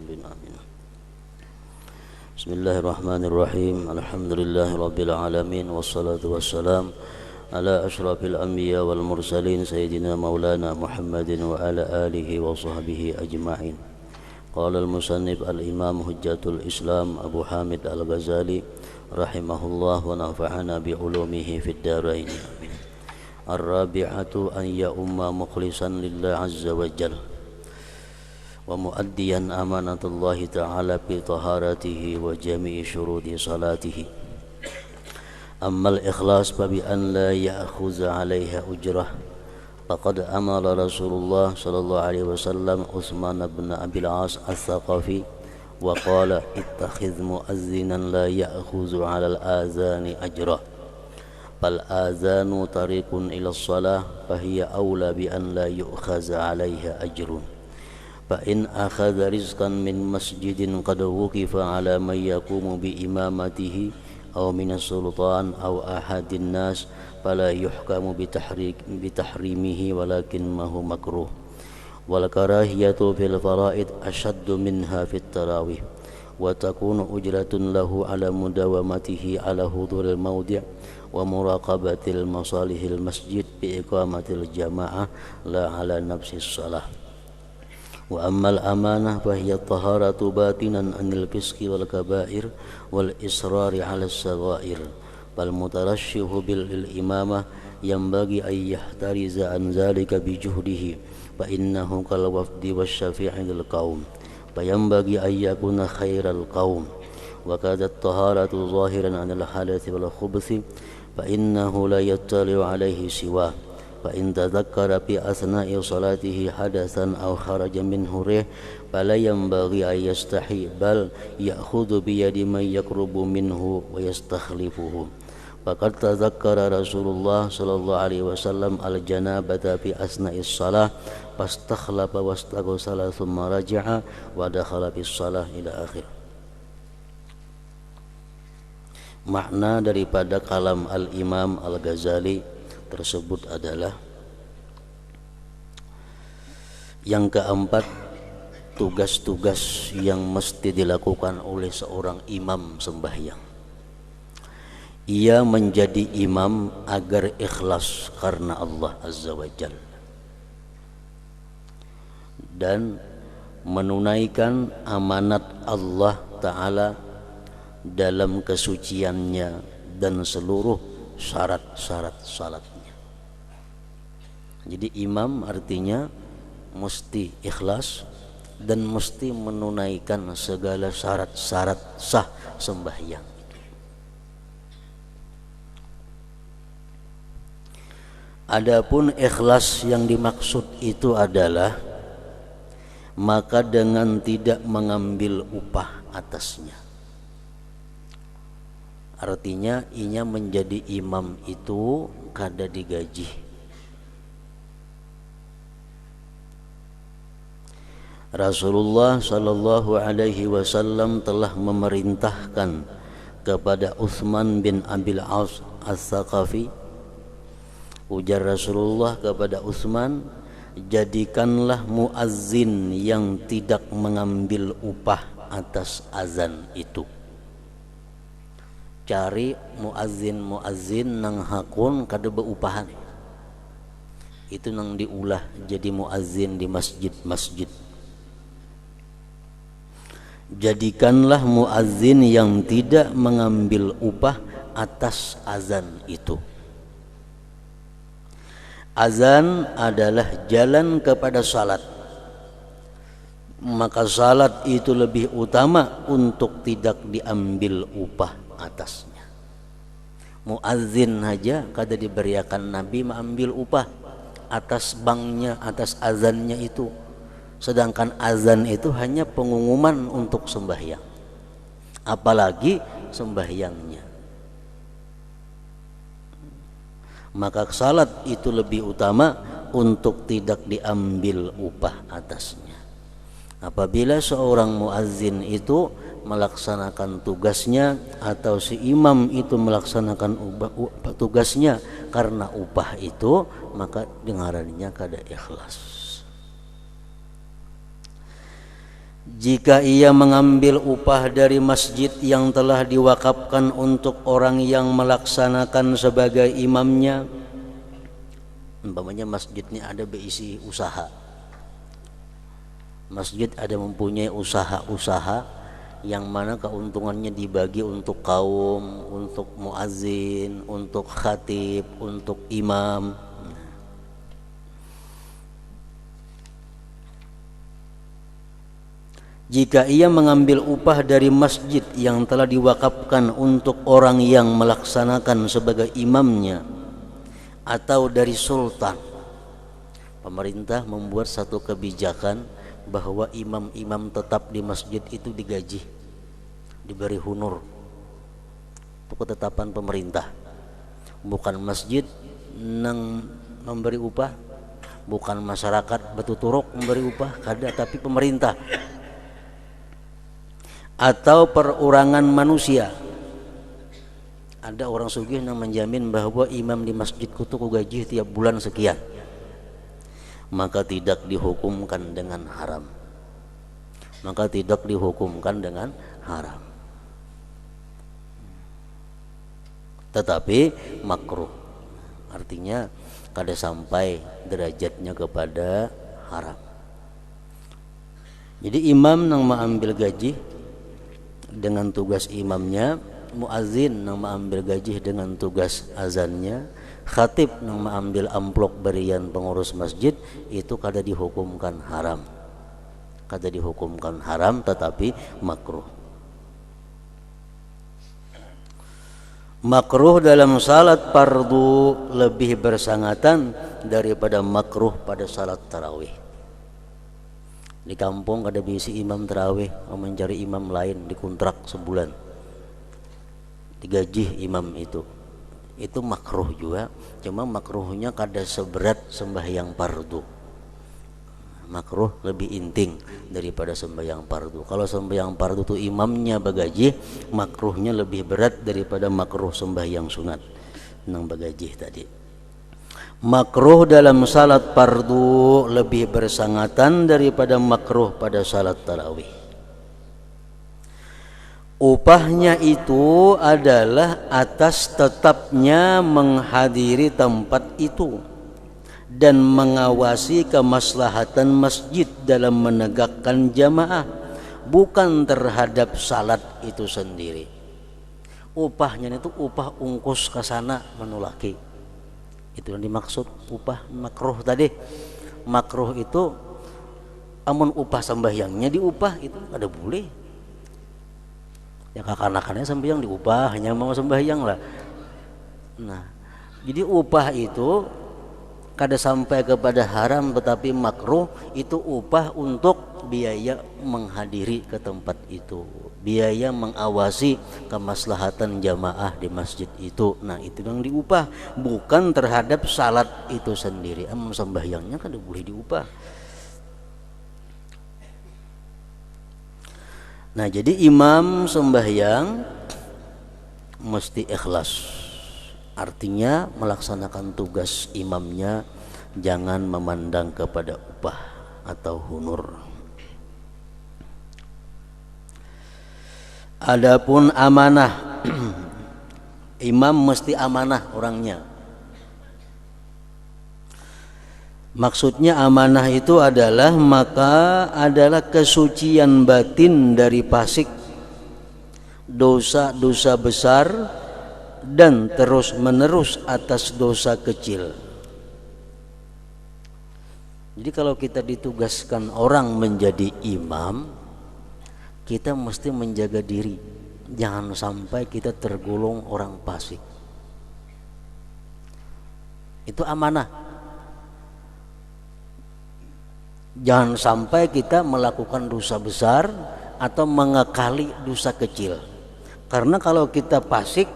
rabbin amin. Bismillahirrahmanirrahim. Alhamdulillahi rabbil alamin, wassalatu wassalam ala asyrafil anbiya wal mursalin sayyidina maulana Muhammadin wa ala alihi wa sahbihi ajma'in. Qala al-musannif al-imam hujjatul Islam Abu Hamid al-Ghazali rahimahullah wa nafa'ana bi ulumihi fid darain amin. Ar-rabi'atu an ya umma mukhlisan lillahi azza wa jalla wa muaddiyan amanatullahi ta'ala bi taharatihi wa jami'i syuruti salatihi. Amma al-ikhlas fa bi an la ya'khudha 'alayha ujrah faqad amara Rasulullah sallallahu alaihi wasallam Utsman bin Abil As Ats-Tsaqafi wa qala ittakhidh mu'azzinan la ya'khudhu 'alal azani ajra bal azanu tariqun ila shalah fa hiya aula bi an la yu'khaza 'alaiha ajrun fa in akhadha rizqan min masjidin qad wuqifa 'ala man yaqumu bi imamatihi aw min as-sultan aw ahadin nas fala yuhkamu bi tahrimihi walakin ma huwa makruh wal karahiyatu fil fara'id ashaddu minha fit tarawih wa takunu ujratun lahu ala mudawamatihi ala huduril mawdi' wa muraqabatil masalihil masjid bi iqamatil jamaah la ala nafsis salah. Wa ammal amanah fa hiya taharatu batinan anil fisqi wal kaba'ir wal israri ala as-saghair bal mutarashshihu bil imamah yanbaghi ay yahtariza an zalika bi juhdihi fa innahu kal wafdi wasyafi'il qaum fa yanbaghi ay yakuna khairal qaum wa kadha at-taharatu zahiran anil hadathi wal khubuthi fa innahu la yattali'u alayhi siwa fa in tadhakkara fi asna'i salatihi hadatsan aw kharaja minhu rih fala yanbaghi ay yastahi bal ya'khudhu bi yadi man yaqrubu minhu wa yastakhlifuhu. Faqad tadhakkara Rasulullah sallallahu alaihi wasallam al-janabata fi asna'is salah fastakhlafa wastaghsala thumma raja'a wa dakhala bis salah ila akhir. Makna daripada kalam al-Imam Al-Ghazali tersebut adalah yang keempat, tugas-tugas yang mesti dilakukan oleh seorang imam sembahyang. Ia menjadi imam agar ikhlas karena Allah Azza wa Jalla dan menunaikan amanat Allah Ta'ala dalam kesuciannya dan seluruh syarat-syarat salatnya. Jadi imam artinya mesti ikhlas dan mesti menunaikan segala syarat-syarat sah sembahyang. Adapun ikhlas yang dimaksud itu adalah maka dengan tidak mengambil upah atasnya. Artinya inya menjadi imam itu kada digaji. Rasulullah sallallahu alaihi wasallam telah memerintahkan kepada Utsman bin Abil As Ats-Tsaqafi. Ujar Rasulullah kepada Utsman, jadikanlah muazzin yang tidak mengambil upah atas azan itu. Cari muazzin nang hakun kada beupahan. Itu nang diulah jadi muazzin di masjid-masjid. Jadikanlah muazzin yang tidak mengambil upah atas azan itu. Azan adalah jalan kepada salat. Maka salat itu lebih utama untuk tidak diambil upah atasnya. Muazzin saja kada diberiakan Nabi mengambil upah atas banknya, atas azannya itu. Sedangkan azan itu hanya pengumuman untuk sembahyang, apalagi sembahyangnya. Maka salat itu lebih utama untuk tidak diambil upah atasnya. Apabila seorang muazzin itu melaksanakan tugasnya atau si imam itu melaksanakan tugasnya karena upah itu, maka dengarannya kada ikhlas. jika ia mengambil upah dari masjid yang telah diwakafkan untuk orang yang melaksanakan sebagai imamnya, umpamanya masjid ini ada berisi usaha, masjid ada mempunyai usaha-usaha yang mana keuntungannya dibagi untuk kaum, untuk muazzin, untuk khatib, untuk imam. Jika ia mengambil upah dari masjid yang telah diwakafkan untuk orang yang melaksanakan sebagai imamnya, atau dari sultan, pemerintah membuat satu kebijakan bahwa imam-imam tetap di masjid itu digaji, diberi honor. Itu ketetapan pemerintah, bukan masjid nang memberi upah, bukan masyarakat betuturuk memberi upah, kada, tapi pemerintah atau perorangan manusia. Ada orang sugih yang menjamin bahwa imam di masjidku tuh gaji tiap bulan sekian, maka tidak dihukumkan dengan haram, maka tidak dihukumkan dengan haram, tetapi makruh, artinya kada sampai derajatnya kepada haram. Jadi imam nang mengambil gaji dengan tugas imamnya, muazzin nang mengambil gaji dengan tugas azannya, khatib nang mengambil amplop berian pengurus masjid, itu kada dihukumkan haram, kada dihukumkan haram, tetapi makruh. Makruh dalam salat fardu lebih bersangatan daripada makruh pada salat tarawih. Di kampung ada bisi imam tarawih, mencari imam lain dikontrak sebulan, digaji imam itu makruh juga, cuma makruhnya kada seberat sembahyang fardu. Makruh lebih inting daripada sembahyang fardu. Kalau sembahyang fardu itu imamnya bagaji, makruhnya lebih berat daripada makruh sembahyang sunat nang bagaji tadi. Makruh dalam salat fardu lebih bersangatan daripada makruh pada salat tarawih. Upahnya itu adalah atas tetapnya menghadiri tempat itu dan mengawasi kemaslahatan masjid dalam menegakkan jamaah, bukan terhadap salat itu sendiri. Upahnya itu upah ungkus ke sana menulaki. Itu yang dimaksud upah makruh tadi. Makruh itu amun upah sembahyangnya diupah, itu ada boleh. Yang kakanakannya sembahyang diupah, hanya mau sembahyang lah. Nah, jadi upah itu kada sampai kepada haram, tetapi makruh itu upah untuk biaya menghadiri ke tempat itu, biaya mengawasi kemaslahatan jamaah di masjid itu. Nah, itu yang diupah, bukan terhadap salat itu sendiri. Amun sembahyangnya kada boleh diupah. Nah, jadi imam sembahyang mesti ikhlas, artinya melaksanakan tugas imamnya, jangan memandang kepada upah atau honor. Adapun amanah, imam mesti amanah orangnya. Maksudnya amanah itu adalah kesucian batin dari fasik, dosa-dosa besar, dan terus menerus atas dosa kecil. Jadi kalau kita ditugaskan orang menjadi imam, kita mesti menjaga diri, jangan sampai kita tergolong orang fasik. Itu amanah. Jangan sampai kita melakukan dosa besar atau mengekali dosa kecil. Karena kalau kita fasik,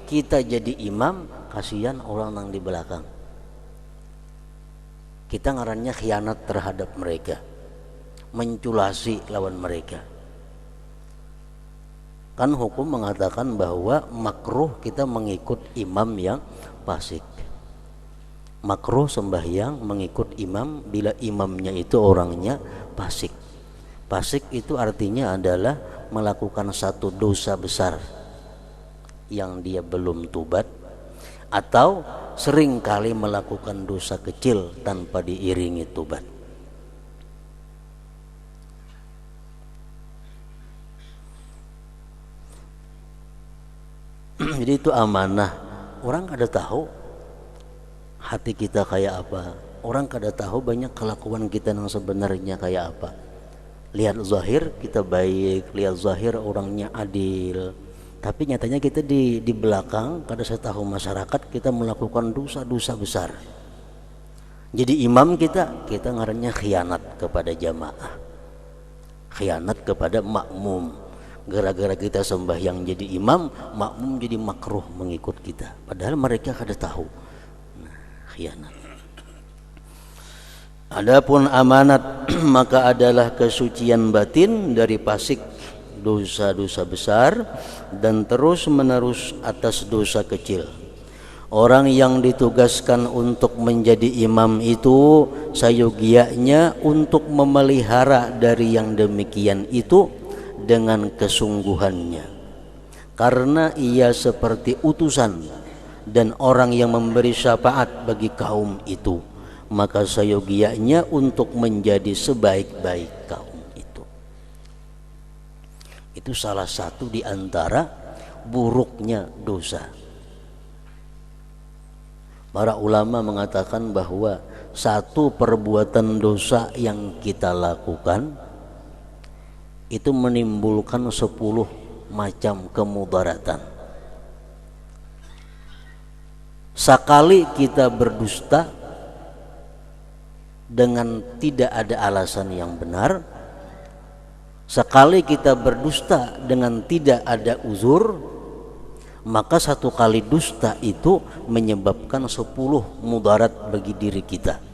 kita jadi imam, kasihan orang yang di belakang. Kita ngarannya khianat terhadap mereka, menculasi lawan mereka. Kan hukum mengatakan bahwa makruh kita mengikut imam yang fasik. Makruh sembahyang mengikut imam bila imamnya itu orangnya fasik. Fasik itu artinya adalah melakukan satu dosa besar yang dia belum tobat, atau sering kali melakukan dosa kecil tanpa diiringi tobat. Jadi itu amanah. Orang kada tahu hati kita kayak apa. Orang kada tahu banyak kelakuan kita yang sebenarnya kayak apa. Lihat zahir kita baik, lihat zahir orangnya adil, tapi nyatanya kita di belakang kada tahu masyarakat kita melakukan dosa-dosa besar. Jadi imam kita ngarannya khianat kepada jamaah, khianat kepada makmum. Gara-gara kita sembahyang jadi imam, makmum jadi makruh mengikut kita, padahal mereka kada tahu. Nah, khianat. Adapun amanat maka adalah kesucian batin dari fasik dosa-dosa besar dan terus menerus atas dosa kecil. Orang yang ditugaskan untuk menjadi imam itu sayogianya untuk memelihara dari yang demikian itu dengan kesungguhannya, karena ia seperti utusan dan orang yang memberi syafaat bagi kaum itu, maka sayogianya untuk menjadi sebaik-baik kaum itu. Itu salah satu di antara buruknya dosa. Para ulama mengatakan bahwa satu perbuatan dosa yang kita lakukan itu menimbulkan 10 macam kemudaratan. Sekali kita berdusta dengan tidak ada alasan yang benar, sekali kita berdusta dengan tidak ada uzur, maka satu kali dusta itu menyebabkan 10 mudarat bagi diri kita.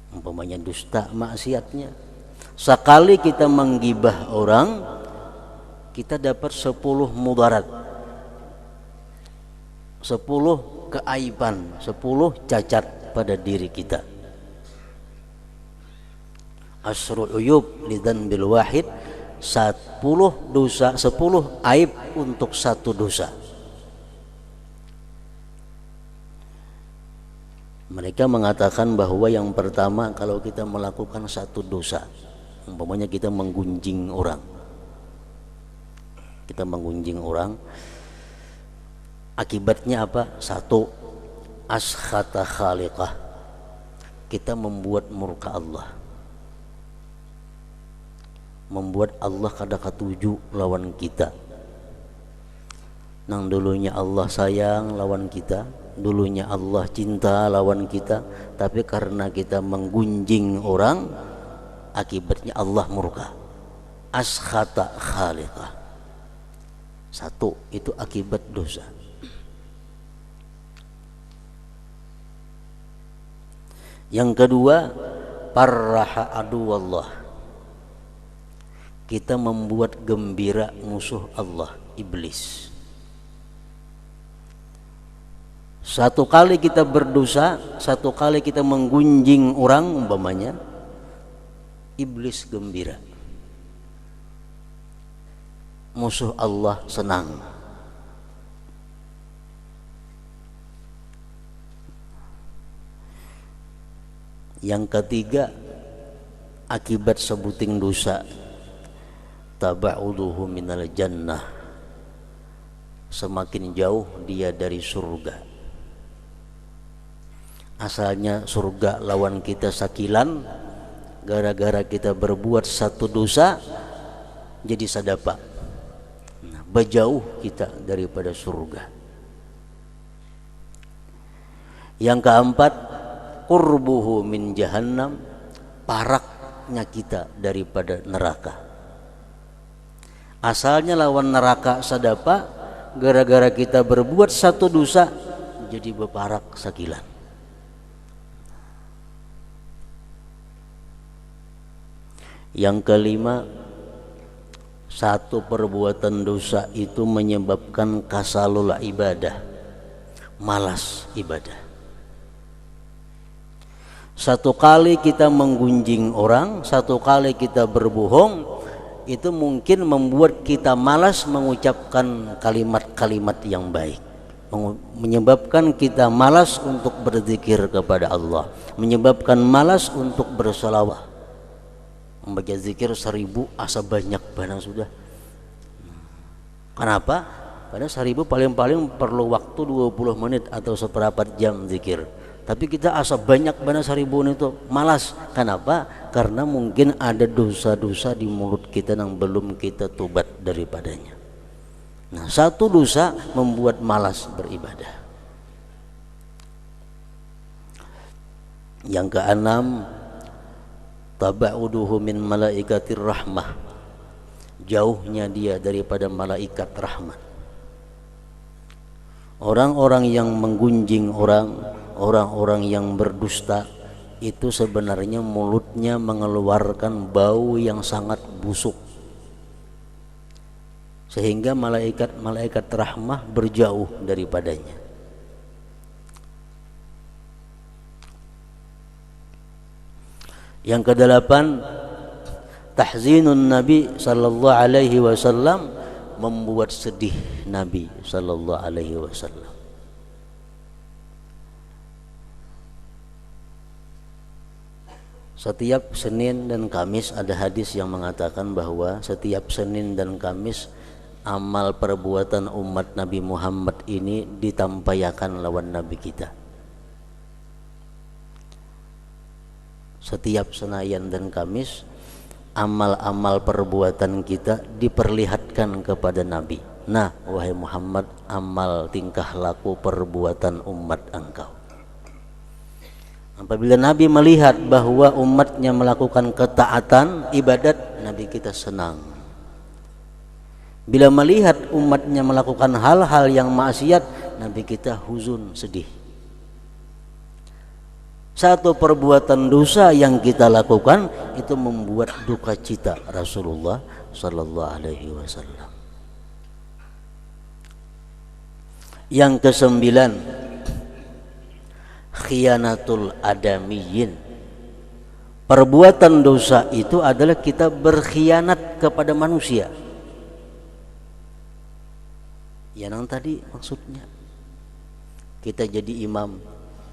Umpamanya dusta maksiatnya, sekali kita menggibah orang kita dapat 10 mudarat, 10 keaiban, 10 cacat pada diri kita. Asrul uyub lidan bil wahid, 10 dosa, 10 aib untuk satu dosa. Mereka mengatakan bahwa yang pertama, kalau kita melakukan satu dosa, umpamanya kita menggunjing orang, akibatnya apa? Satu, askhata khaliqah, kita membuat murka Allah, membuat Allah kada katuju lawan kita. Nang dulunya Allah sayang lawan kita, dulunya Allah cinta lawan kita, tapi karena kita menggunjing orang, akibatnya Allah murka. Askhata khaliqah. Satu, itu akibat dosa. Yang kedua, farraha aduwallah, kita membuat gembira musuh Allah, iblis. Satu kali kita berdosa, satu kali kita menggunjing orang umpamanya, iblis gembira, musuh Allah senang. Yang ketiga, akibat sebuting dosa, taba'uduhu minal jannah, semakin jauh dia dari surga. Asalnya surga lawan kita sakilan, gara-gara kita berbuat satu dosa jadi sadapa, nah, berjauh kita daripada surga. Yang keempat, qurbuhu min jahannam, paraknya kita daripada neraka. Asalnya lawan neraka sadapa, gara-gara kita berbuat satu dosa jadi berparak sakilan. Yang kelima, satu perbuatan dosa itu menyebabkan kasalul ibadah, malas ibadah. Satu kali kita menggunjing orang, satu kali kita berbohong, itu mungkin membuat kita malas mengucapkan kalimat-kalimat yang baik, menyebabkan kita malas untuk berzikir kepada Allah, menyebabkan malas untuk bersolawat. Membaca zikir 1000 asa banyak banget sudah. Kenapa? Karena 1000 paling-paling perlu waktu 20 menit atau seperempat jam zikir. Tapi kita asa banyak banget 1000 itu malas. Kenapa? Karena mungkin ada dosa-dosa di mulut kita yang belum kita tobat daripadanya. Nah, satu dosa membuat malas beribadah. Yang keenam, tabauduhu min malaikatir rahmah, jauhnya dia daripada malaikat rahmat. Orang-orang yang menggunjing orang-orang yang berdusta itu sebenarnya mulutnya mengeluarkan bau yang sangat busuk, sehingga malaikat rahmah berjauh daripadanya. Yang kedelapan, tahzinun Nabi sallallahu alaihi wasallam, membuat sedih Nabi sallallahu alaihi wasallam. Setiap Senin dan Kamis ada hadis yang mengatakan bahwa setiap Senin dan Kamis amal perbuatan umat Nabi Muhammad ini ditampayakan lawan Nabi kita. Setiap Senin dan Kamis amal-amal perbuatan kita diperlihatkan kepada Nabi. Nah, wahai Muhammad, amal tingkah laku perbuatan umat engkau. Apabila Nabi melihat bahwa umatnya melakukan ketaatan ibadat, Nabi kita senang. Bila melihat umatnya melakukan hal-hal yang maksiat, Nabi kita huzun, sedih. Satu perbuatan dosa yang kita lakukan itu membuat duka cita Rasulullah sallallahu alaihi wasallam. Yang kesembilan, khiyanatul adamiyyin. Perbuatan dosa itu adalah kita berkhianat kepada manusia. Yang tadi maksudnya kita jadi imam,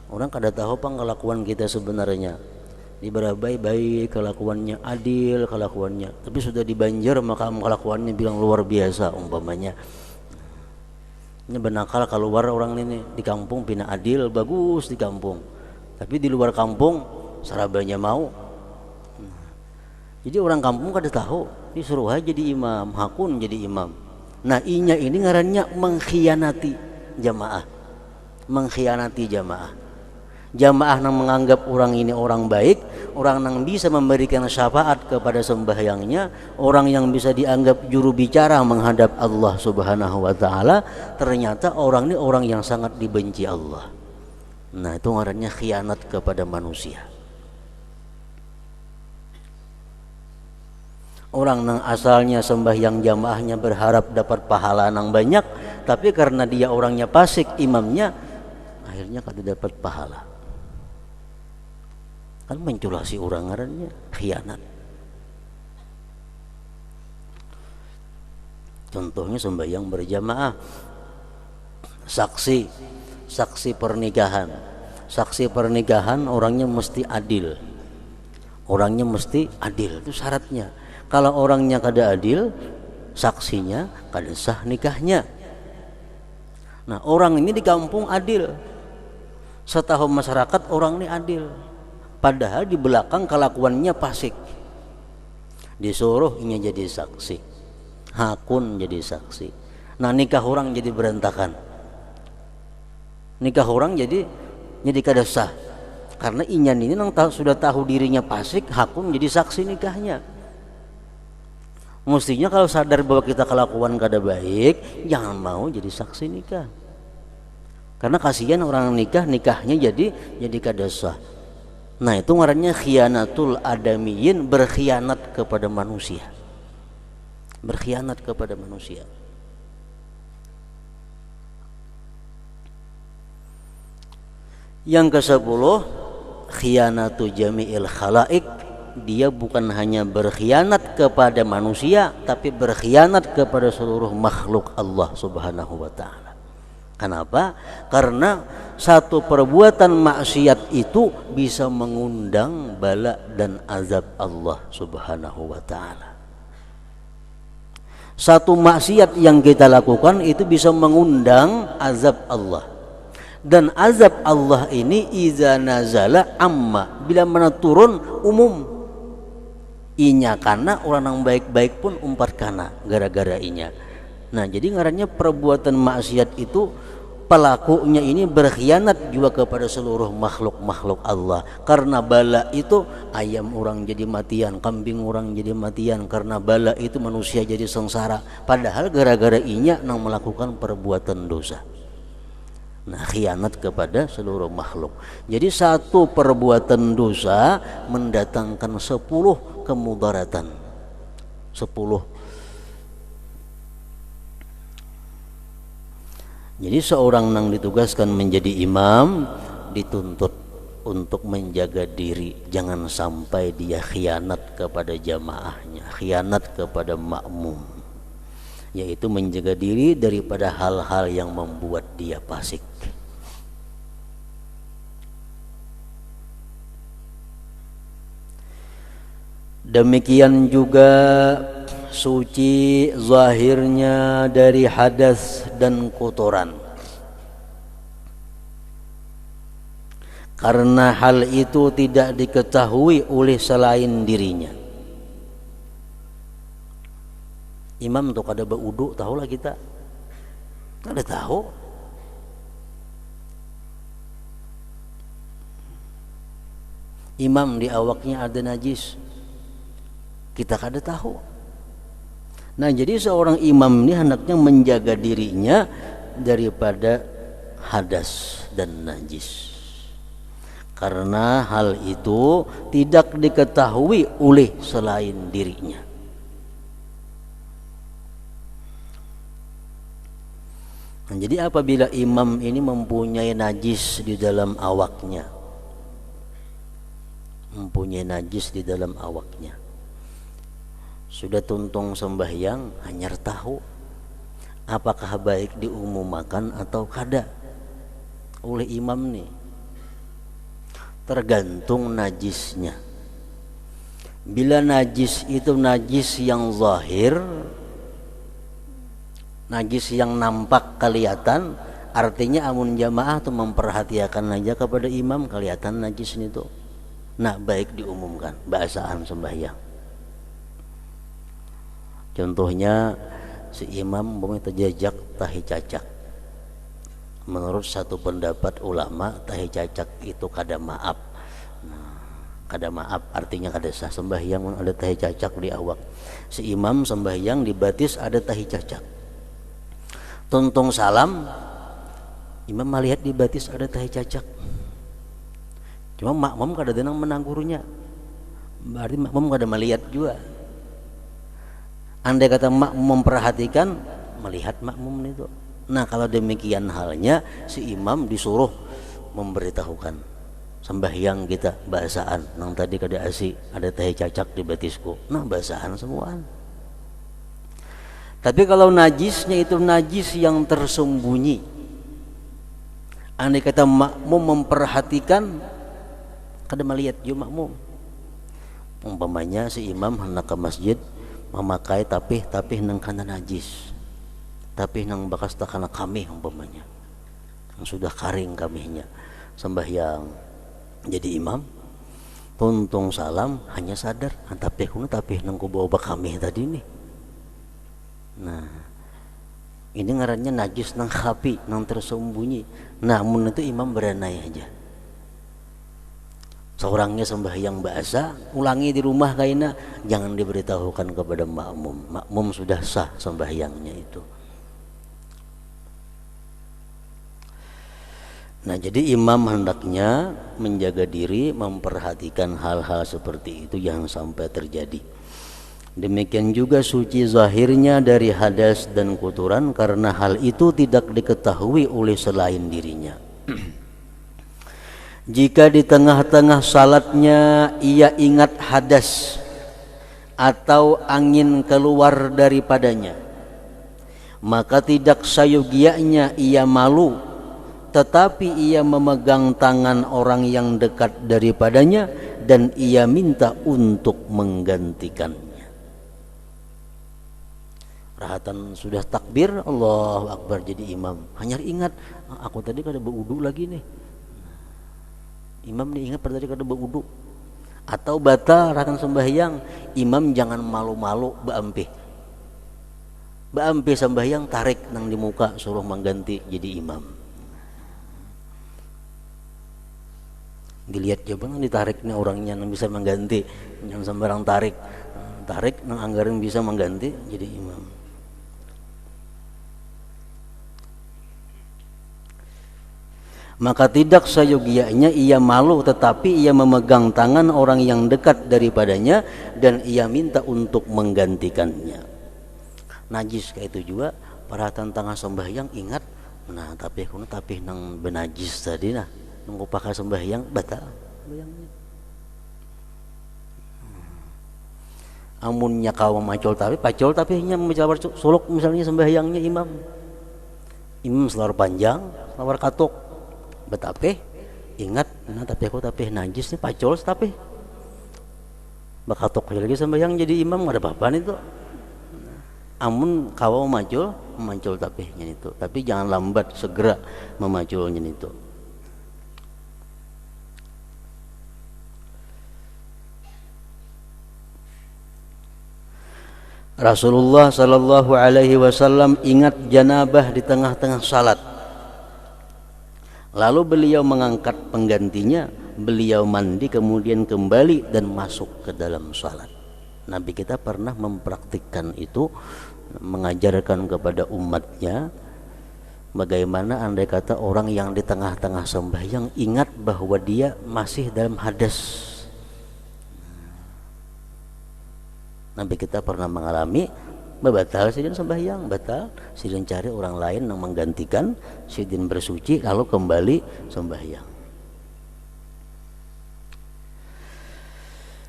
orang kada tahu apa kelakuan kita sebenarnya. Diberabai baik kelakuannya, adil kelakuannya, tapi sudah dibanjir maka kelakuannya bilang luar biasa umpamanya. Ini benakal keluar orang ini di kampung pina adil bagus di kampung, tapi di luar kampung sarabanya mau. Jadi orang kampung kada tahu, disuruh aja jadi imam, hakun jadi imam. Nah, inya ini ngarannya mengkhianati jamaah. Mengkhianati jamaah. Jamaah yang menganggap orang ini orang baik, orang yang bisa memberikan syafaat kepada sembahyangnya, orang yang bisa dianggap juru bicara menghadap Allah Subhanahu wa taala, ternyata orang ini orang yang sangat dibenci Allah. Nah, itu ngarannya khianat kepada manusia. Orang yang asalnya sembahyang jamaahnya berharap dapat pahala yang banyak, tapi karena dia orangnya fasik imamnya, akhirnya kada dapat pahala. Kan menculasi orang ngarannya khianat. Contohnya sembahyang berjamaah, saksi pernikahan orangnya mesti adil. Orangnya mesti adil, itu syaratnya. Kalau orangnya kada adil, saksinya kada sah nikahnya. Nah, orang ini di kampung adil, setahu masyarakat orang ini adil, padahal di belakang kelakuannya fasik. Disuruh ini jadi saksi, hakun jadi saksi. Nah, nikah orang jadi berantakan, nikah orang jadi kada sah, karena inyan ini sudah tahu dirinya fasik, hakun jadi saksi nikahnya. Mestinya kalau sadar bahwa kita kelakuan kada baik, jangan mau jadi saksi nikah. Karena kasihan orang nikahnya jadi kada sah. Nah, itu ngarannya khiyanatul adamiyyin, berkhianat kepada manusia. Berkhianat kepada manusia. Yang ke-10, khianatu jami'il khalaik, dia bukan hanya berkhianat kepada manusia, tapi berkhianat kepada seluruh makhluk Allah Subhanahu wa ta'ala. Kenapa? Karena satu perbuatan maksiat itu bisa mengundang bala dan azab Allah Subhanahu wa ta'ala. Satu maksiat yang kita lakukan itu bisa mengundang azab Allah. Dan azab Allah ini iza nazala amma, bila mana turun umum. Inya kana orang yang baik-baik pun umpat kana gara-gara inya. Nah, jadi ngarannya perbuatan maksiat itu pelakunya ini berkhianat juga kepada seluruh makhluk-makhluk Allah. Karena bala itu ayam orang jadi matian, kambing orang jadi matian. Karena bala itu manusia jadi sengsara. Padahal gara-gara inya nang melakukan perbuatan dosa. Nah, khianat kepada seluruh makhluk. Jadi satu perbuatan dosa mendatangkan 10 kemudaratan. 10. Jadi seorang yang ditugaskan menjadi imam dituntut untuk menjaga diri, jangan sampai dia khianat kepada jamaahnya, khianat kepada makmum, yaitu menjaga diri daripada hal-hal yang membuat dia fasik. Demikian juga suci zahirnya dari hadas dan kotoran, karena hal itu tidak diketahui oleh selain dirinya. Imam tuh kada berwudu, tahulah kita, kada tahu. Imam di awaknya ada najis, kita kada tahu. Nah, jadi seorang imam ini hendaknya menjaga dirinya daripada hadas dan najis, karena hal itu tidak diketahui oleh selain dirinya. Nah, jadi apabila imam ini mempunyai najis di dalam awaknya, sudah tuntung sembahyang hanyar tahu apakah baik diumumkan atau kada oleh imam nih, tergantung najisnya. Bila najis itu najis yang zahir, najis yang nampak kelihatan, artinya amun jamaah tuh memperhatikan aja kepada imam kelihatan najis itu, nah baik diumumkan bahasaan sembahyang. Contohnya si imam umpamanya terjejak tahi cacak. Menurut satu pendapat ulama, tahi cacak itu kada maaf. Nah, kada maaf artinya kada sah sembahyang ada tahi cacak di awak. Si imam sembahyang di batis ada tahi cacak. Tuntung salam, imam melihat di batis ada tahi cacak. Cuma makmum kada denang menanggurunya. Berarti makmum kada melihat juga. Andai kata makmum memperhatikan, melihat makmum itu. Nah, kalau demikian halnya, si imam disuruh memberitahukan sembahyang kita bahasaan. Nang tadi kada asi ada tahi cacak di batisku. Nah, bahasaan semuaan. Tapi kalau najisnya itu najis yang tersembunyi, andai kata makmum memperhatikan, kada melihat juga makmum. Umpamanya si imam hendak ke masjid memakai tapih nang kana najis, tapih nang bekas takana kamih umpamanya, yang sudah karing kamihnya, sembahyang jadi imam, tuntung salam hanya sadar tapih kuno tapih nang ku bawa kamih tadi nih. Nah, ini ngarannya najis nang khafi, nang tersembunyi. Namun itu imam beranai aja. Seorangnya sembahyang bahasa, ulangi di rumah kaina, jangan diberitahukan kepada makmum. Makmum sudah sah sembahyangnya itu. Nah, jadi imam hendaknya menjaga diri, memperhatikan hal-hal seperti itu jangan sampai terjadi. Demikian juga suci zahirnya dari hadas dan kotoran, karena hal itu tidak diketahui oleh selain dirinya. Jika di tengah-tengah salatnya ia ingat hadas atau angin keluar daripadanya, maka tidak sayogianya ia malu, tetapi ia memegang tangan orang yang dekat daripadanya dan ia minta untuk menggantikannya. Rahatan sudah takbir, Allahu Akbar jadi imam, hanya ingat aku tadi kada berwudu lagi nih. Imam nih ingat pada tadi kada berwudu. Atau batal rahatan sembahyang, imam jangan malu-malu beampe sembahyang, tarik nang di muka suruh mengganti jadi imam. Dilihat coba nang ditarik nih orangnya nang bisa mengganti, jangan sembarang tarik nang anggaran bisa mengganti jadi imam. Maka tidak sayogianya ia malu, tetapi ia memegang tangan orang yang dekat daripadanya dan ia minta untuk menggantikannya. Najis kayak itu juga perhatian tengah sembahyang ingat, nah tapi nang benajis tadi nah nunggu pakai sembahyang batal sembahyangnya. Amunnya kau macul tapi nya menjawab suluk misalnya sembahyangnya imam selawar panjang selawar katuk betape ingat nah tapi najis nih pacul tapi bakatok lagi sembahyang jadi imam ada apa-apa nih tuh. Amun kau macul tapi nya itu, tapi jangan lambat, segera memaculnya itu. Rasulullah sallallahu alaihi wasallam ingat janabah di tengah-tengah salat. Lalu beliau mengangkat penggantinya, beliau mandi kemudian kembali dan masuk ke dalam salat. Nabi kita pernah mempraktikkan itu, mengajarkan kepada umatnya bagaimana andai kata orang yang di tengah-tengah sembahyang ingat bahwa dia masih dalam hadas. Nabi kita pernah mengalami batal sidin sembahyang, batal sidin cari orang lain yang menggantikan, sidin bersuci lalu kembali sembahyang.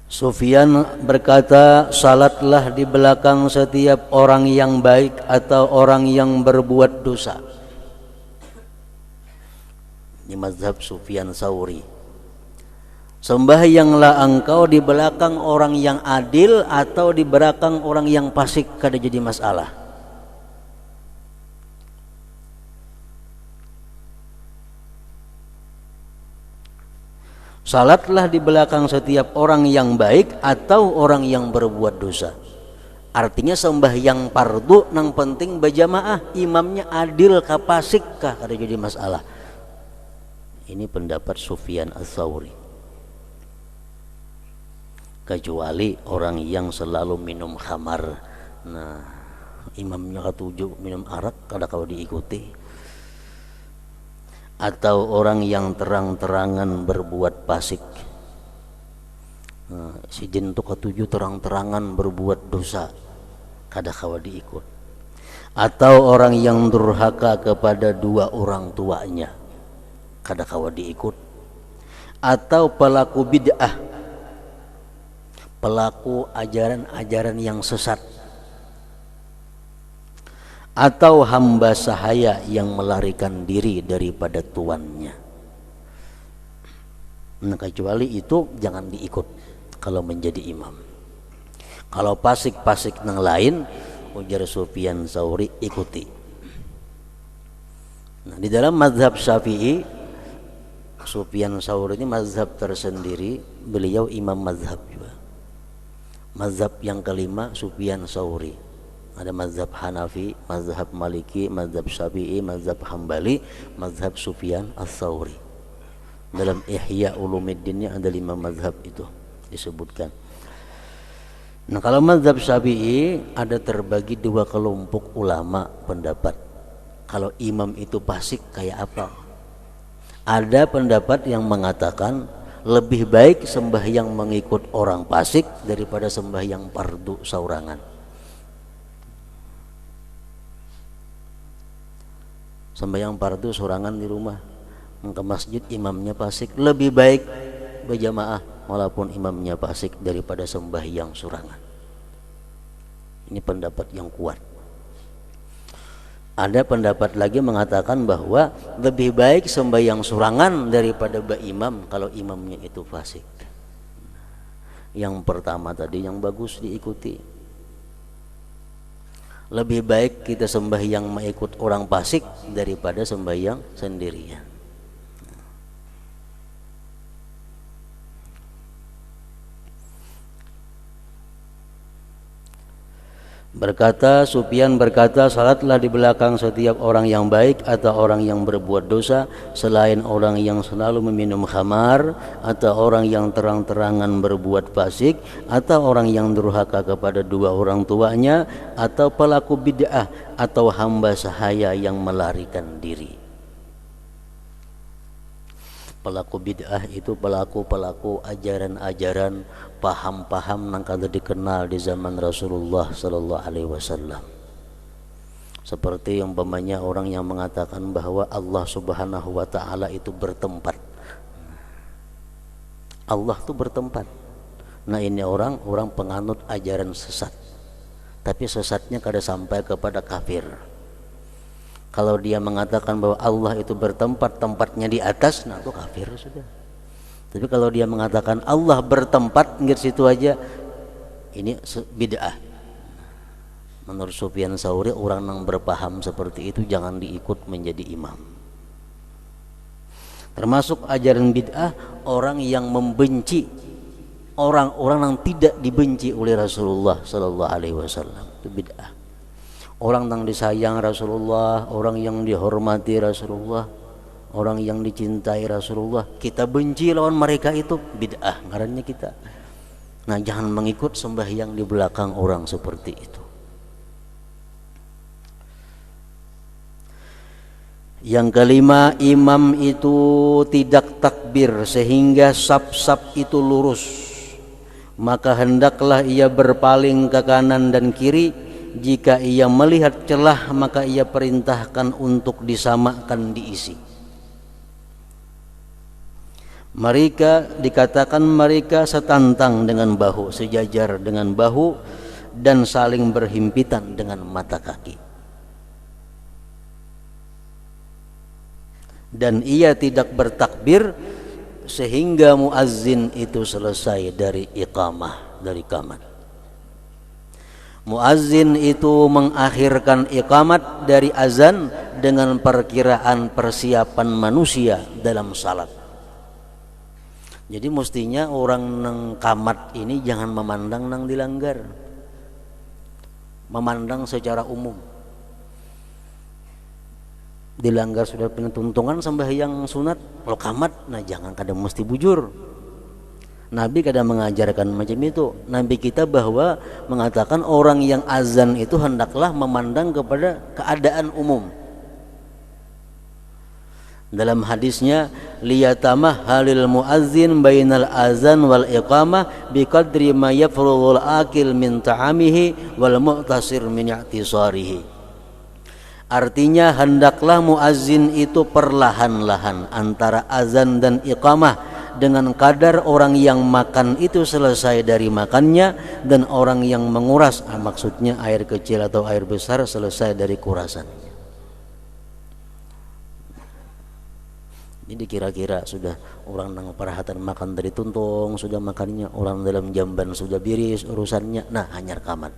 Sufyan berkata, salatlah di belakang setiap orang yang baik atau orang yang berbuat dosa. Ini mazhab Sufyan Tsauri. Sembahyanglah engkau di belakang orang yang adil atau di belakang orang yang fasik, kada jadi masalah. Salatlah di belakang setiap orang yang baik atau orang yang berbuat dosa. Artinya sembahyang fardu nang penting berjamaah, imamnya adil kah fasik kah kada jadi masalah. Ini pendapat Sufyan Ats-Tsauri. Kecuali orang yang selalu minum khamar, nah imamnya ketujuh minum arak kada kau diikuti, atau orang yang terang-terangan berbuat fasik, nah, sidin tu ketujuh terang-terangan berbuat dosa kada kau diikut, atau orang yang durhaka kepada dua orang tuanya kada kau diikut, atau pelaku bid'ah, pelaku ajaran-ajaran yang sesat, atau hamba sahaya yang melarikan diri daripada tuannya. Nah, kecuali itu jangan diikut kalau menjadi imam. Kalau fasik-fasik yang lain, ujar Sufyan Tsauri, ikuti. Nah, di dalam mazhab Syafi'i, Sufyan Tsauri ini mazhab tersendiri, beliau imam mazhab juga. Mazhab yang kelima Sufyan Tsauri. Ada mazhab Hanafi, mazhab Maliki, mazhab Syafi'i, mazhab Hambali, mazhab Sufyan Ats-Tsauri. Dalam Ihya Ulumuddinnya ada 5 mazhab itu disebutkan. Nah, kalau mazhab Syafi'i ada terbagi 2 kelompok ulama pendapat. Kalau imam itu fasik kayak apa? Ada pendapat yang mengatakan lebih baik sembahyang mengikut orang fasik daripada sembahyang fardu saurangan. Sembahyang fardu saurangan di rumah, ke masjid imamnya fasik, lebih baik berjamaah walaupun imamnya fasik daripada sembahyang surangan. Ini pendapat yang kuat. Ada pendapat lagi mengatakan bahwa lebih baik sembahyang surangan daripada imam kalau imamnya itu fasik. Yang pertama tadi yang bagus diikuti. Lebih baik kita sembahyang mengikut orang fasik daripada sembahyang sendirian. Sufyan berkata, salatlah di belakang setiap orang yang baik atau orang yang berbuat dosa, selain orang yang selalu meminum khamar, atau orang yang terang-terangan berbuat fasik, atau orang yang durhaka kepada dua orang tuanya, atau pelaku bid'ah, atau hamba sahaya yang melarikan diri. Pelaku bid'ah itu pelaku ajaran-ajaran, paham-paham yang kada dikenal di zaman Rasulullah sallallahu alaihi wasallam. Seperti umpamanya orang yang mengatakan bahwa Allah Subhanahu wa taala itu bertempat. Allah itu bertempat. Nah, ini orang penganut ajaran sesat. Tapi sesatnya kada sampai kepada kafir. Kalau dia mengatakan bahwa Allah itu bertempat, tempatnya di atas, nah itu kafir sudah. Tapi kalau dia mengatakan Allah bertempat di situ aja, ini bid'ah. Menurut Sufyan Tsauri, orang yang berpaham seperti itu jangan diikut menjadi imam. Termasuk ajaran bid'ah orang yang membenci orang-orang yang tidak dibenci oleh Rasulullah sallallahu alaihi wasallam, itu bid'ah. Orang yang disayang Rasulullah, orang yang dihormati Rasulullah, orang yang dicintai Rasulullah, kita benci lawan mereka, itu bid'ah ngarannya kita. Nah, jangan mengikut sembahyang di belakang orang seperti itu. Yang kelima, imam itu tidak takbir sehingga saf-saf itu lurus, maka hendaklah ia berpaling ke kanan dan kiri. Jika ia melihat celah, maka ia perintahkan untuk disamakan diisi. Mereka dikatakan mereka setantang dengan bahu, sejajar dengan bahu, dan saling berhimpitan dengan mata kaki. Dan ia tidak bertakbir sehingga muazzin itu selesai dari iqamah, dari qamat. Muazzin itu mengakhirkan iqamat dari azan dengan perkiraan persiapan manusia dalam salat. Jadi mestinya orang nang qamat ini jangan memandang nang dilanggar, memandang secara umum. Dilanggar sudah penetuntungan sembahyang sunat, kalau qamat, nah jangan kada mesti bujur. Nabi kadang mengajarkan macam itu. Nabi kita bahwa mengatakan orang yang azan itu hendaklah memandang kepada keadaan umum. Dalam hadisnya, liyatamah halil muazzin bainal azan wal iqamah biqadri ma yafrughul akil min ta'amihi wal mu'tasir min i'tisarihi. Artinya hendaklah muazzin itu perlahan-lahan antara azan dan iqamah, dengan kadar orang yang makan itu selesai dari makannya dan orang yang menguras, maksudnya air kecil atau air besar, selesai dari kurasannya. Jadi kira-kira sudah orang nang perhatian makan dari tuntung, sudah makannya, orang dalam jamban sudah biris urusannya, nah hanyar kaman.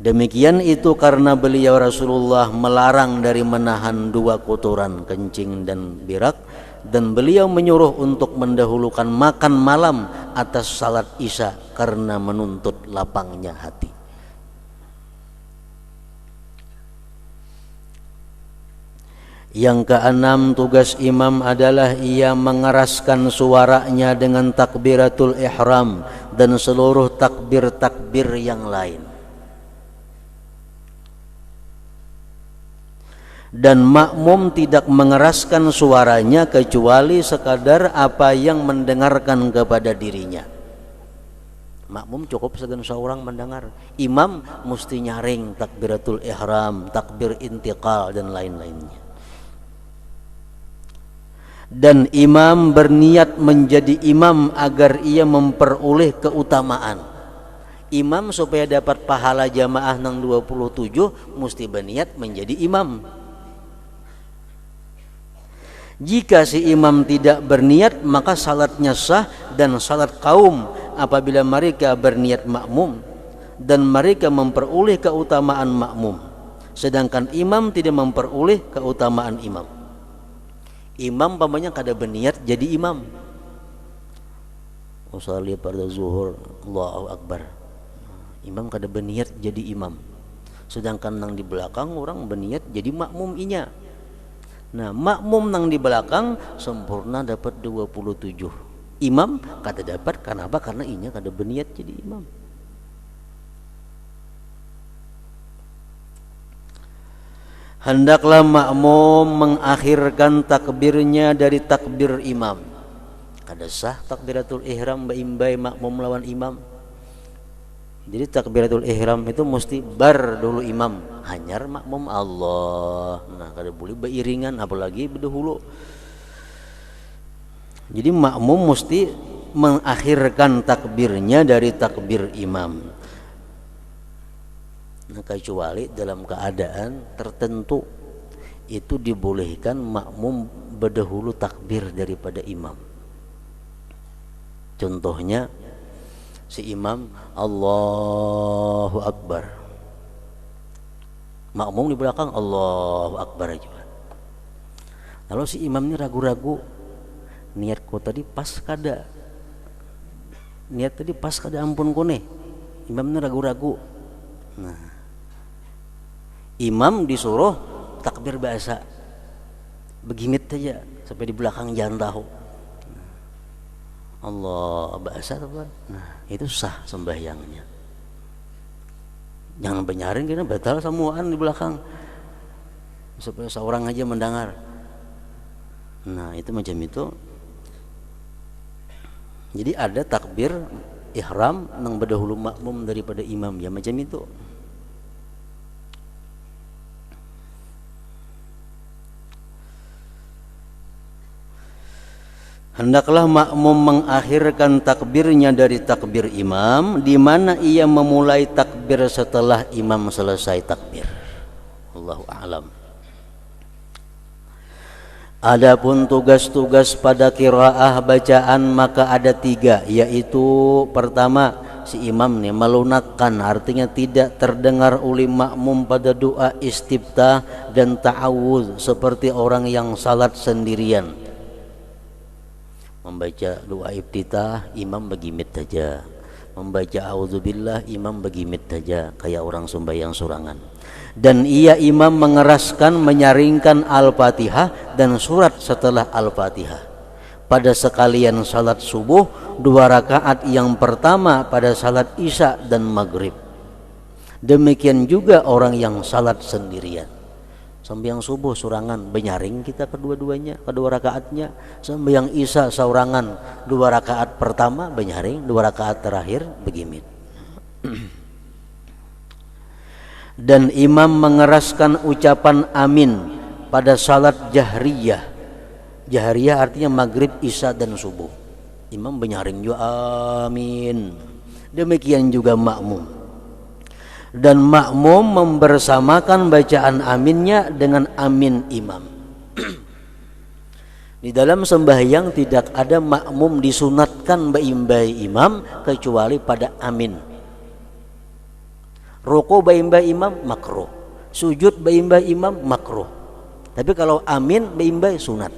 Demikian itu karena beliau Rasulullah melarang dari menahan dua kotoran, kencing dan berak, dan beliau menyuruh untuk mendahulukan makan malam atas salat isya karena menuntut lapangnya hati. Yang keenam, tugas imam adalah ia mengeraskan suaranya dengan takbiratul ihram dan seluruh takbir-takbir yang lain. Dan makmum tidak mengeraskan suaranya kecuali sekadar apa yang mendengarkan kepada dirinya. Makmum cukup segan seorang mendengar. Imam mesti nyaring takbiratul ihram, takbir intiqal dan lain-lainnya. Dan imam berniat menjadi imam agar ia memperoleh keutamaan. Imam supaya dapat pahala jamaah nang 27 mesti berniat menjadi imam. Jika si imam tidak berniat maka salatnya sah dan salat kaum apabila mereka berniat makmum dan mereka memperoleh keutamaan makmum, sedangkan imam tidak memperoleh keutamaan imam. Imam pamannya kada berniat jadi imam. Usalli pada zuhur, Allahu Akbar. Imam kada berniat jadi imam, sedangkan nang di belakang orang berniat jadi makmum inya. Nah, makmum nang di belakang sempurna dapat 27. Imam kada dapat, kenapa? Karena inya kada berniat jadi imam. Hendaklah makmum mengakhirkan takbirnya dari takbir imam. Kada sah takbiratul ihram baimbai makmum lawan imam. Jadi takbiratul ihram itu mesti bar dulu imam, hanyar makmum Allah. Nah, kada boleh beriringan apalagi berdahulu. Jadi makmum mesti mengakhirkan takbirnya dari takbir imam. Nah, kecuali dalam keadaan tertentu itu dibolehkan makmum berdahulu takbir daripada imam. Contohnya si imam Allahu Akbar, makmum di belakang Allahu Akbar juga. Kalau si imam ini ragu-ragu, niatku tadi pas kada, niat tadi pas kada ampun kone, imam ini ragu-ragu. Nah, imam disuruh takbir biasa, begimit saja sampai di belakang jangan tahu. Allah bahasa teman. Nah, itu sah sembahyangnya. Jangan benyarin kena batal semuaan di belakang. Supaya seorang aja mendengar. Nah, itu macam itu. Jadi ada takbir ihram nang berdahulu makmum daripada imam ya macam itu. Hendaklah makmum mengakhirkan takbirnya dari takbir imam, di mana ia memulai takbir setelah imam selesai takbir. Allahu a'lam. Adapun tugas-tugas pada qiraah bacaan maka ada 3, yaitu pertama si imam nih melunakkan, artinya tidak terdengar oleh makmum pada doa istiftah dan ta'awudz seperti orang yang salat sendirian. Membaca doa iftitah imam begimit saja, membaca auzubillah imam begimit saja kayak orang sembahyang surangan. Dan ia imam mengeraskan menyaringkan Al-Fatihah dan surat setelah Al-Fatihah pada sekalian salat subuh 2 rakaat yang pertama pada salat isya dan maghrib. Demikian juga orang yang salat sendirian. Sembahyang subuh surangan benyaring kita kedua-duanya, kedua rakaatnya. Sembahyang isya saurangan 2 rakaat pertama benyaring, 2 rakaat terakhir begimit. Dan imam mengeraskan ucapan amin pada salat jahriyah. Jahriyah artinya maghrib, isya dan subuh. Imam benyaring juga amin. Demikian juga makmum. Dan makmum membersamakan bacaan aminnya dengan amin imam. Di dalam sembahyang tidak ada makmum disunatkan baimbai imam kecuali pada amin. Ruku baimbai imam makruh, sujud baimbai imam makruh. Tapi kalau amin baimbai sunat.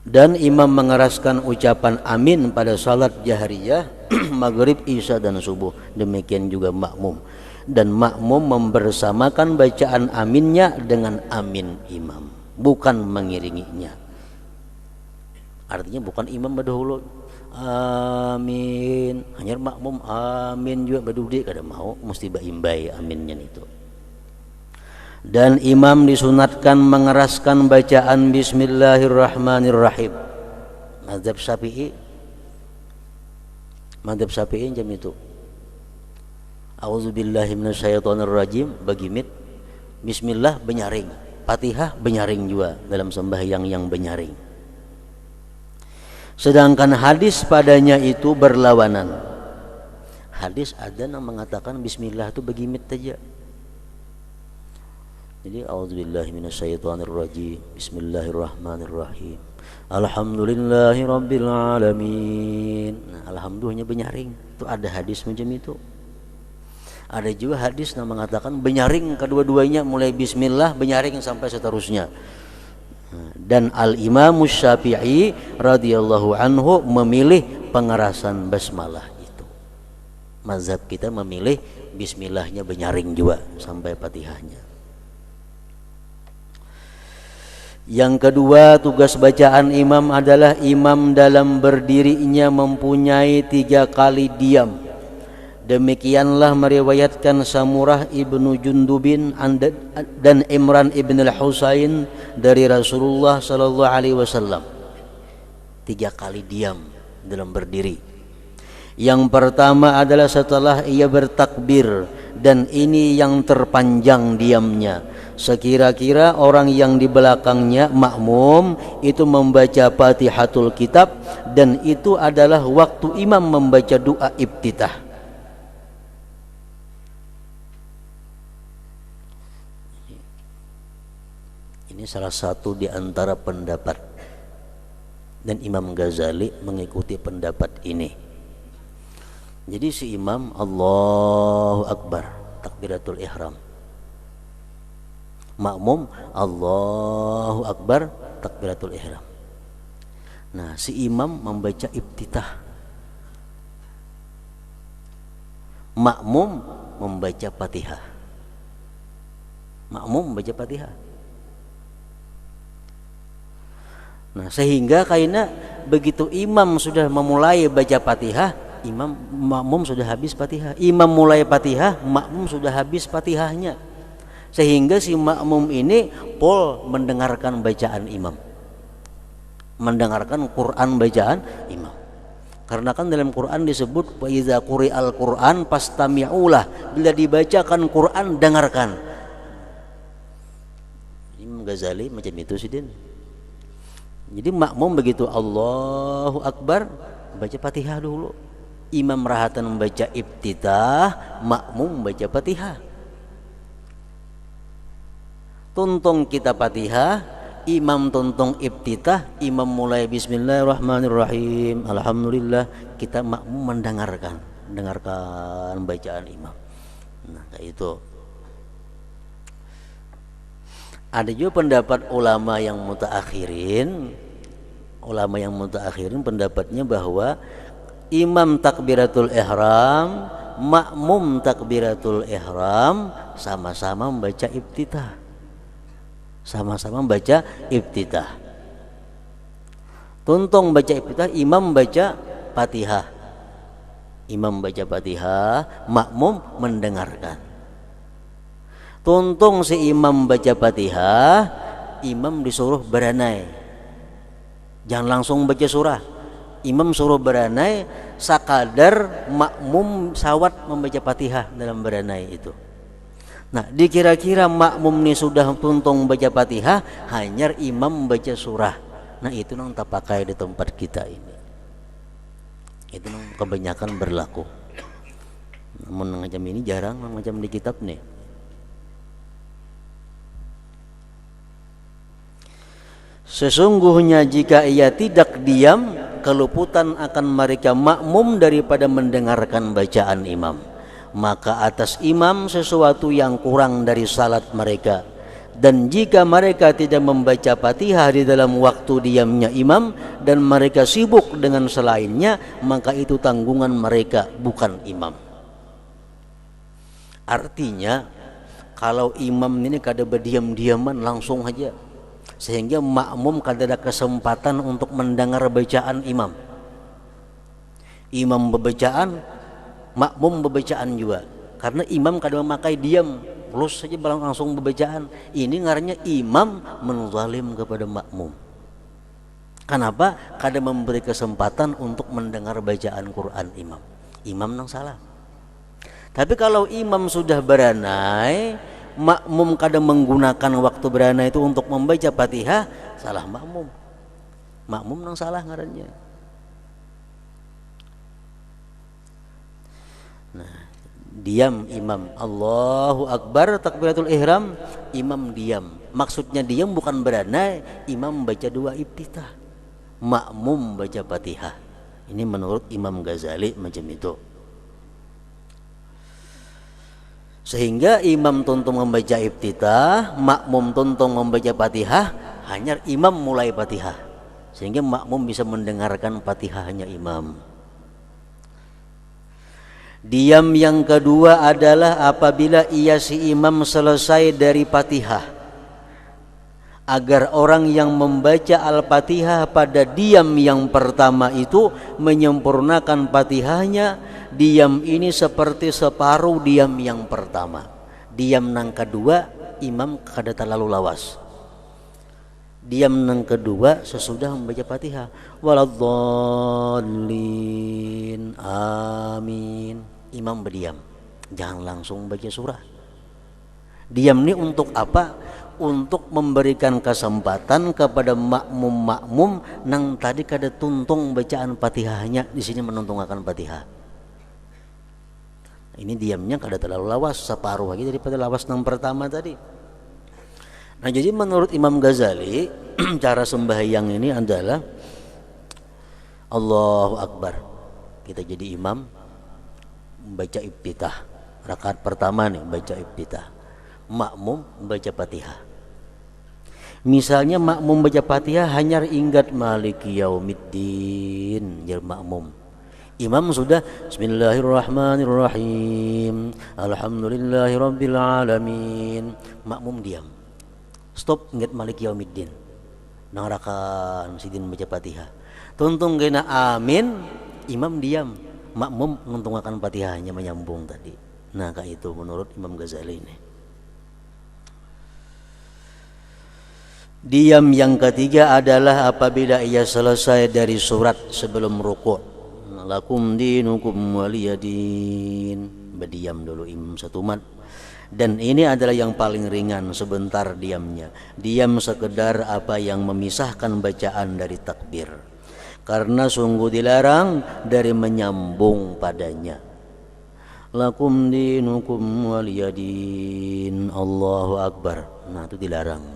Dan imam mengeraskan ucapan amin pada salat jahriyah, maghrib, isya dan subuh. Demikian juga makmum. Dan makmum membersamakan bacaan aminnya dengan amin imam, bukan mengiringinya. Artinya bukan imam berdahulu amin, hanya makmum amin juga berdudi, kada mau mesti baimbai aminnya itu. Dan imam disunatkan mengeraskan bacaan bismillahirrahmanirrahim. Mazhab Syafi'i jam itu. A'udzubillahi minasyaitonirrajim bagimit. Bismillah benyaring, Fatihah benyaring juga dalam sembahyang yang benyaring. Sedangkan hadis padanya itu berlawanan. Hadis ada yang mengatakan Bismillah itu begimit saja. Jadi a'udzubillahi minasyaitonirrajim. Bismillahirrahmanirrahim. Alhamdulillahirabbil alamin. Nah, alhamdulillahnya benyaring. Itu ada hadis macam itu. Ada juga hadis yang mengatakan benyaring kedua-duanya, mulai bismillah benyaring sampai seterusnya. Dan Al-Imam Syafi'i radhiyallahu anhu memilih pengerasan basmalah itu. Mazhab kita memilih bismillahnya benyaring juga sampai Fatihahnya. Yang kedua, tugas bacaan imam adalah imam dalam berdirinya mempunyai 3 kali diam. Demikianlah meriwayatkan Samurah ibnu Jundubin dan Imran ibn al-Husain dari Rasulullah sallallahu alaihi wasallam. 3 kali diam dalam berdiri. Yang pertama adalah setelah ia bertakbir, dan ini yang terpanjang diamnya. Sekira-kira orang yang di belakangnya makmum itu membaca Fatihatul Kitab, dan itu adalah waktu imam membaca doa iftitah. Ini salah satu di antara pendapat, dan Imam Ghazali mengikuti pendapat ini. Jadi si imam Allahu Akbar, takbiratul ihram. Makmum Allahu Akbar, takbiratul ihram. Nah, si imam membaca iftitah, makmum membaca Fatihah. Makmum membaca Fatihah. Nah, sehingga karena begitu imam sudah memulai baca Fatihah, makmum sudah habis Fatihah. Imam mulai Fatihah, makmum sudah habis Fatihahnya. Sehingga si makmum ini pol mendengarkan bacaan imam, mendengarkan Quran bacaan imam. Karena kan dalam Quran disebut wa iza quri'al Quran fastami'ulah, bila dibacakan Quran dengarkan. Imam Ghazali macam itu sih Din. Jadi makmum begitu Allahu Akbar baca Fatihah dulu. Imam rahatan membaca iftitah, makmum membaca Fatihah. Tuntung kita Fatihah, imam tuntung iftitah, imam mulai bismillahirrahmanirrahim, alhamdulillah, kita makmum mendengarkan bacaan imam. Nah, kayak itu. Ada juga pendapat ulama yang mutaakhirin pendapatnya bahwa imam takbiratul ihram, makmum takbiratul ihram sama-sama membaca iftitah. Sama-sama membaca iftitah. Tuntung baca iftitah, imam baca Fatihah. Imam baca Fatihah, makmum mendengarkan. Tuntung si imam baca Fatihah, imam disuruh beranai. Jangan langsung baca surah. Imam suruh beranai sakadar makmum sawat membaca Fatihah dalam beranai itu. Nah, dikira-kira makmum ini sudah tuntung baca Fatihah, hanya imam baca surah. Nah, itu nang tak pakai di tempat kita ini. Itu nang kebanyakan berlaku. Namun macam ini jarang, macam di kitab nih. Sesungguhnya jika ia tidak diam, keluputan akan mereka makmum daripada mendengarkan bacaan imam. Maka atas imam sesuatu yang kurang dari salat mereka. Dan jika mereka tidak membaca Fatihah di dalam waktu diamnya imam, dan mereka sibuk dengan selainnya, maka itu tanggungan mereka, bukan imam. Artinya kalau imam ini kada berdiam-diaman langsung aja, sehingga makmum kada ada kesempatan untuk mendengar bacaan imam. Imam berbacaan, makmum berbacaan juga. Karena imam kada memakai diam, terus saja langsung berbacaan. Ini ngarannya imam menzalim kepada makmum. Kenapa? Kada memberi kesempatan untuk mendengar bacaan Quran imam. Imam nang salah. Tapi kalau imam sudah beranai, makmum kadang menggunakan waktu berana itu untuk membaca Fatihah, salah makmum. Makmum nang salah ngarannya. Nah, diam imam, Allahu Akbar takbiratul ihram, imam diam. Maksudnya diam bukan berana imam baca dua iftitah, makmum baca Fatihah. Ini menurut Imam Ghazali macam itu. Sehingga imam tuntung membaca iftitah, makmum tuntung membaca Fatihah, hanya imam mulai Fatihah, sehingga makmum bisa mendengarkan Fatihahnya imam. Diam yang kedua adalah apabila si imam selesai dari Fatihah, agar orang yang membaca Al-Fatihah pada diam yang pertama itu menyempurnakan Fatihahnya. Diam ini seperti separuh diam yang pertama. Diam nang kedua imam kada terlalu lawas. Diam nang kedua sesudah membaca Fatihah, waladhdallin amin, imam berdiam, jangan langsung baca surah. Diam ini untuk apa? Untuk memberikan kesempatan kepada makmum-makmum nang tadi kada tuntung bacaan Fatihahnya, di sini menuntungakan Fatihah. Ini diamnya kada terlalu lawas, separuh lagi daripada lawas nang pertama tadi. Nah, jadi menurut Imam Ghazali cara sembahyang ini adalah Allahu Akbar, kita jadi imam baca iftitah, rakaat pertama nih baca iftitah, makmum baca Fatihah. Misalnya makmum baca Fatihah hanya ingat Maliki Yaumiddin, jar makmum. Imam sudah Bismillahirrahmanirrahim, Alhamdulillahirabbil alamin. Makmum diam. Stop ingat Maliki Yaumiddin. Nang rakaat sidin baca Fatihah. Tuntung kena amin, imam diam. Makmum menuntungakan Fatihahnya menyambung tadi. Nah, kayak itu menurut Imam Ghazali ini. Diam yang ketiga adalah apabila ia selesai dari surat sebelum rukuk. Lakum dinukum waliyadin. Berdiam dulu imam satu mat. Dan ini adalah yang paling ringan, sebentar diamnya. Diam sekedar apa yang memisahkan bacaan dari takbir. Karena sungguh dilarang dari menyambung padanya. Lakum dinukum waliyadin, Allahu Akbar. Nah, itu dilarang.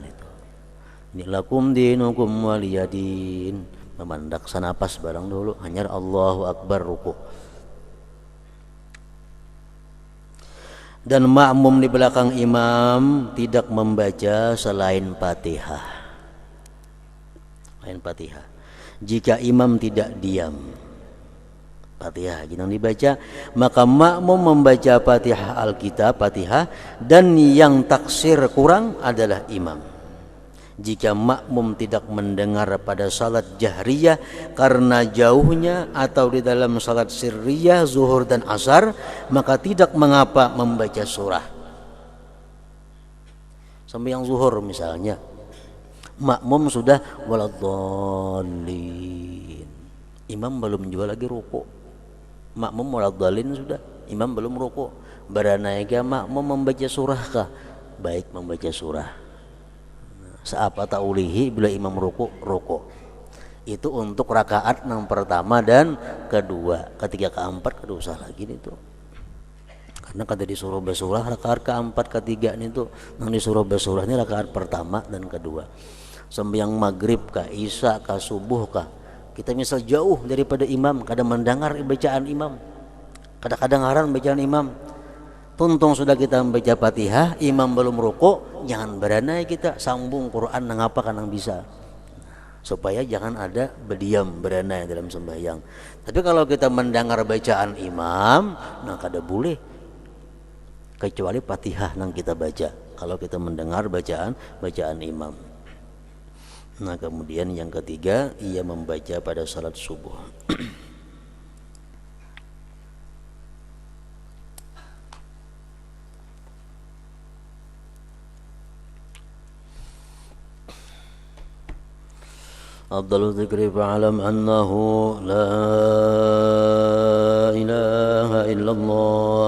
Ini lakum dinukum waliyadin, memandak sanapas barang dulu, hanya Allahu Akbar ruku. Dan makmum di belakang imam tidak membaca selain Fatihah. Selain Fatihah. Jika imam tidak diam, Fatihah yang dibaca, maka makmum membaca Fatihah Alkitab, Fatihah, dan yang taksir kurang adalah imam. Jika makmum tidak mendengar pada salat jahriyah karena jauhnya atau di dalam salat sirriyah zuhur dan asar, maka tidak mengapa membaca surah. Sembahyang zuhur misalnya, makmum sudah waladhdallin, imam belum juga lagi ruku. Makmum waladhdallin sudah, imam belum ruku. Baranaiga makmum membaca surah kah? Baik membaca surah. Seapa ta'ulihi bila imam ruku. Itu untuk rakaat yang pertama dan kedua. Ketiga keempat kada usah lagi itu. Karena kada disuruh bersurah rakaat keempat ketiga itu, nang disuruh bersurah ini rakaat pertama dan kedua. Sembahyang maghrib kah, isya kah, subuh kah, kita misal jauh daripada imam, kada mendengar bacaan imam, kadang-kadang ngaran bacaan imam. Tuntung sudah kita membaca Fatihah, imam belum ruku, jangan beranai kita sambung Quran nang apa kan nang bisa. Supaya jangan ada berdiam beranai dalam sembahyang. Tapi kalau kita mendengar bacaan imam, nah kada boleh kecuali Fatihah nang kita baca. Kalau kita mendengar bacaan imam. Nah, kemudian yang ketiga, ia membaca pada salat subuh. أفضل الذكر فاعلم أنه لا إله إلا الله